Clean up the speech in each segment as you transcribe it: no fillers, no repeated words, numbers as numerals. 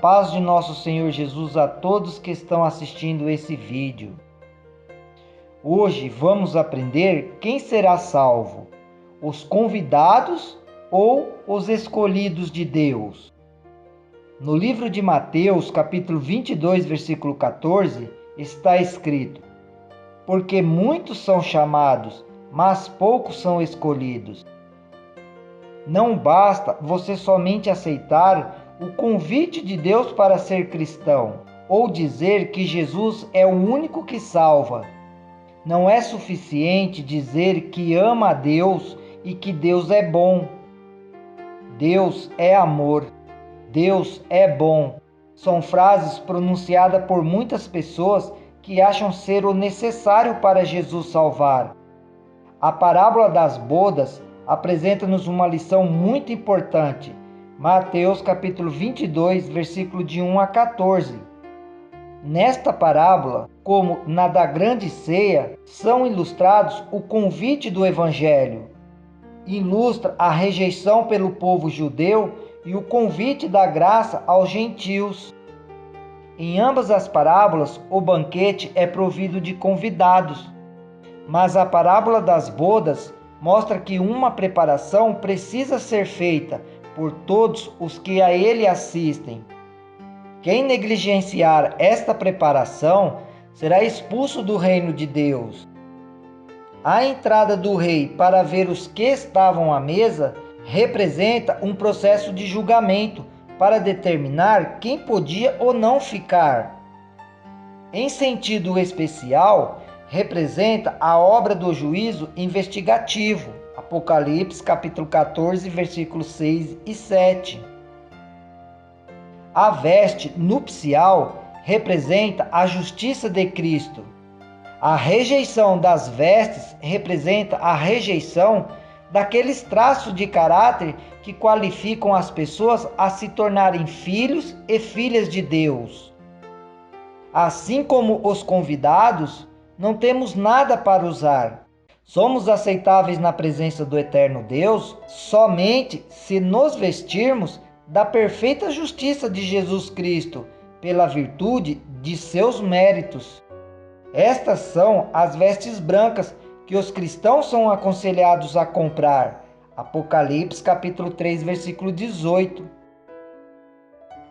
paz de nosso Senhor Jesus a todos que estão assistindo esse vídeo. Hoje vamos aprender quem será salvo, os convidados ou os escolhidos de Deus. No livro de Mateus, capítulo 22, versículo 14, está escrito: porque muitos são chamados, mas poucos são escolhidos. Não basta você somente aceitar o convite de Deus para ser cristão, ou dizer que Jesus é o único que salva. Não é suficiente dizer que ama a Deus e que Deus é bom. Deus é amor. Deus é bom. São frases pronunciadas por muitas pessoas que acham ser o necessário para Jesus salvar. A parábola das bodas apresenta-nos uma lição muito importante. Mateus capítulo 22, versículo de 1 a 14. Nesta parábola, como na da grande ceia, são ilustrados o convite do Evangelho. Ilustra a rejeição pelo povo judeu e o convite da graça aos gentios. Em ambas as parábolas, o banquete é provido de convidados, mas a parábola das bodas mostra que uma preparação precisa ser feita por todos os que a ele assistem. Quem negligenciar esta preparação será expulso do reino de Deus. A entrada do rei para ver os que estavam à mesa representa um processo de julgamento para determinar quem podia ou não ficar. Em sentido especial, representa a obra do juízo investigativo. Apocalipse capítulo 14, versículos 6 e 7. A veste nupcial representa a justiça de Cristo. A rejeição das vestes representa a rejeição daqueles traços de caráter que qualificam as pessoas a se tornarem filhos e filhas de Deus. Assim como os convidados, não temos nada para usar. Somos aceitáveis na presença do eterno Deus somente se nos vestirmos da perfeita justiça de Jesus Cristo, pela virtude de seus méritos. Estas são as vestes brancas que os cristãos são aconselhados a comprar. Apocalipse capítulo 3, versículo 18.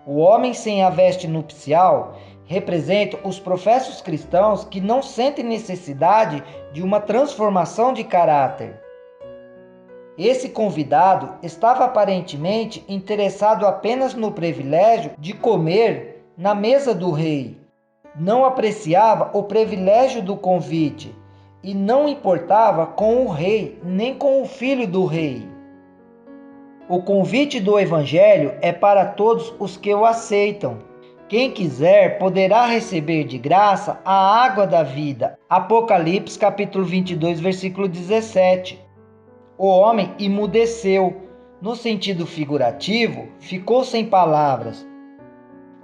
O homem sem a veste nupcial representa os professos cristãos que não sentem necessidade de uma transformação de caráter. Esse convidado estava aparentemente interessado apenas no privilégio de comer na mesa do rei. Não apreciava o privilégio do convite e não importava com o rei nem com o filho do rei. O convite do Evangelho é para todos os que o aceitam. Quem quiser poderá receber de graça a água da vida. Apocalipse capítulo 22, versículo 17. O homem emudeceu. No sentido figurativo, ficou sem palavras.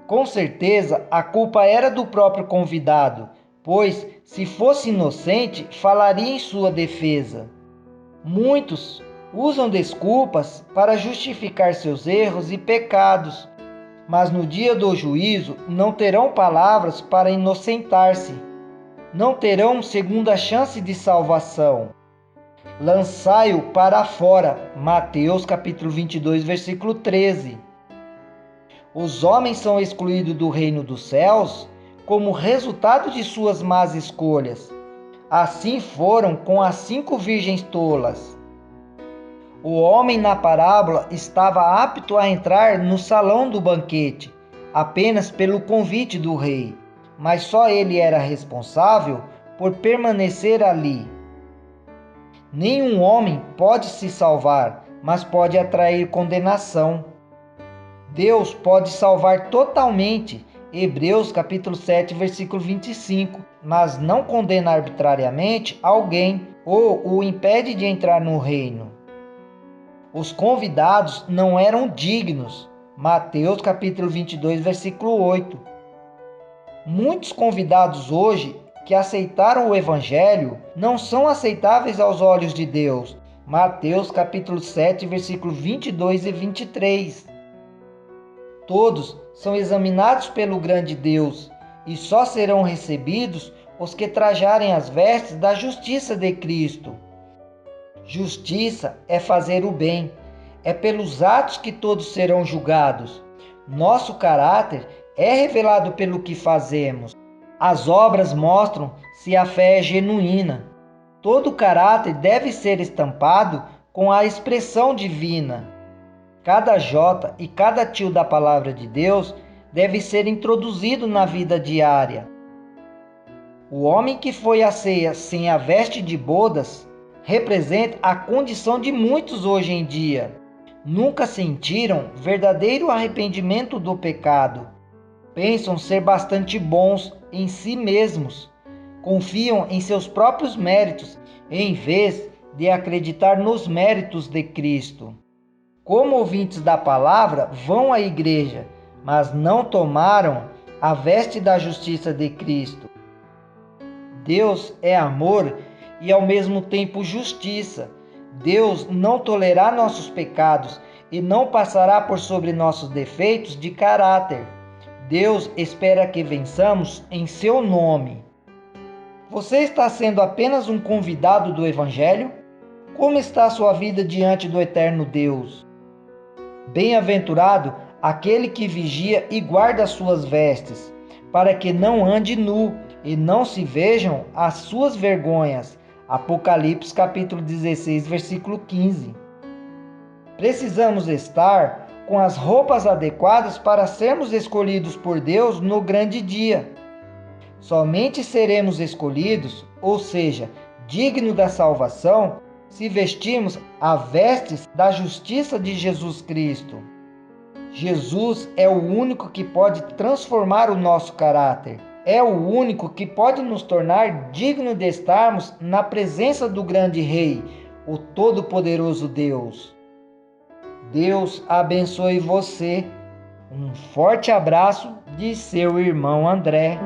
Com certeza, a culpa era do próprio convidado, pois, se fosse inocente, falaria em sua defesa. Muitos usam desculpas para justificar seus erros e pecados, mas no dia do juízo não terão palavras para inocentar-se. Não terão segunda chance de salvação. Lançai-o para fora. Mateus capítulo 22, versículo 13. Os homens são excluídos do reino dos céus como resultado de suas más escolhas. Assim foram com as 5 virgens tolas. O homem na parábola estava apto a entrar no salão do banquete, apenas pelo convite do rei, mas só ele era responsável por permanecer ali. Nenhum homem pode se salvar, mas pode atrair condenação. Deus pode salvar totalmente, Hebreus capítulo 7, versículo 25, mas não condena arbitrariamente alguém ou o impede de entrar no reino. Os convidados não eram dignos. Mateus capítulo 22, versículo 8. Muitos convidados hoje que aceitaram o Evangelho não são aceitáveis aos olhos de Deus. Mateus capítulo 7, versículo 22 e 23. Todos são examinados pelo grande Deus, e só serão recebidos os que trajarem as vestes da justiça de Cristo. Justiça é fazer o bem, é pelos atos que todos serão julgados. Nosso caráter é revelado pelo que fazemos. As obras mostram se a fé é genuína. Todo caráter deve ser estampado com a expressão divina. Cada jota e cada tio da palavra de Deus deve ser introduzido na vida diária. O homem que foi à ceia sem a veste de bodas representa a condição de muitos hoje em dia. Nunca sentiram verdadeiro arrependimento do pecado. Pensam ser bastante bons em si mesmos. Confiam em seus próprios méritos, em vez de acreditar nos méritos de Cristo. Como ouvintes da palavra, vão à igreja, mas não tomaram a veste da justiça de Cristo. Deus é amor e ao mesmo tempo justiça. Deus não tolerará nossos pecados e não passará por sobre nossos defeitos de caráter. Deus espera que vençamos em seu nome. Você está sendo apenas um convidado do Evangelho? Como está a sua vida diante do eterno Deus? Bem-aventurado aquele que vigia e guarda as suas vestes, para que não ande nu e não se vejam as suas vergonhas. Apocalipse capítulo 16, versículo 15. Precisamos estar com as roupas adequadas para sermos escolhidos por Deus no grande dia. Somente seremos escolhidos, ou seja, dignos da salvação, se vestirmos as vestes da justiça de Jesus Cristo. Jesus é o único que pode transformar o nosso caráter. É o único que pode nos tornar dignos de estarmos na presença do grande Rei, o Todo-Poderoso Deus. Deus abençoe você. Um forte abraço de seu irmão André.